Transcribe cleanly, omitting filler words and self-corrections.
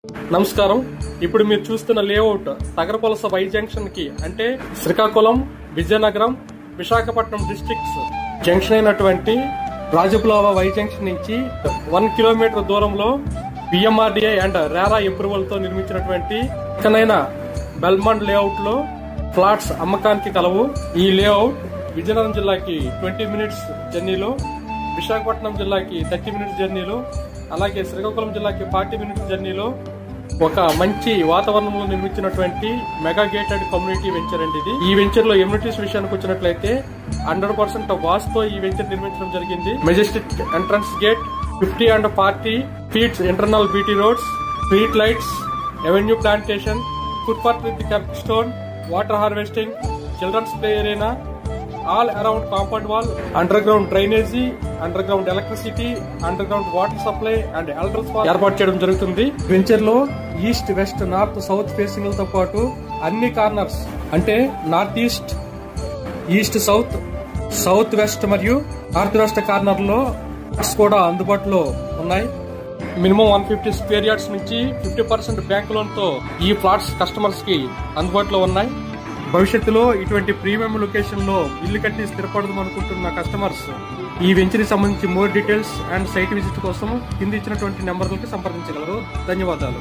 నమస్కారం. ఇప్పుడు మీరు చూస్తున్న లేఅవుట్ తగరపొలస వై జంక్షన్ కి అంటే శ్రీకాకుళం, విజయనగరం, విశాఖపట్నం డిస్ట్రిక్ట్స్ జంక్షన్ అయినటువంటి రాజపులావ వై జంక్షన్ నుంచి 1 కిలోమీటర్ దూరంలో బిఎంఆర్డిఐ అండ్ రేరా అప్రూవల్ తో నిర్మించినటువంటి చిన్నైన బెల్మండ్ లేఅవుట్ లో ఫ్లాట్స్ అమ్మకానికి కలవు. ఈ లేఅవుట్ విజయనగరం జిల్లాకి 20 మినిట్స్ జర్నీలో, విశాఖపట్నం జిల్లాకి 30 మినిట్స్ జర్నీలో, అలాగే శ్రీకాకుళం జిల్లాకి 40 మినిట్స్ జర్నీలో ఒక మంచి వాతావరణంలో నిర్మించినటువంటి మెగా గేటెడ్ కమ్యూనిటీ వెంచర్ అండి ఇది. ఈ వెంచర్ లో ఎమ్యూనిటీస్ విషయానికి వచ్చినట్లయితే 100% వాస్తో ఈ వెంచర్ నిర్మించడం జరిగింది. Majestic entrance gate, 50 and 40 feets internal BT roads, street lights, avenue plantation, footpath with curb stone, water harvesting, children's play area, all around compound wall, under ground drainage, under ground electricity, under ground water supply and elders ఏర్పాటు చేయడం జరుగుతుంది. Venture లో east, west, north, south facing తో పాటు అన్ని corners అంటే north east, east south, south west మరియు north west corner లో కూడా అందుబాటులో ఉన్నాయి. మినిమం 150 స్క్వేర్ యార్డ్స్ నుంచి 50% బ్యాంక్ లోన్ తో ఈ ఫ్లాట్స్ కస్టమర్స్ కి అందుబాటులో ఉన్నాయి. భవిష్యత్తులో ఇటువంటి ప్రీమియం లొకేషన్ లో ఇల్లు కట్టి స్థిరపడదాం అనుకుంటున్న కస్టమర్స్ ఈ వెంచర్ సంబంధించి more details and site visit కోసం కింద ఇచ్చినటువంటి నెంబర్లకి సంప్రదించగలరు. ధన్యవాదాలు.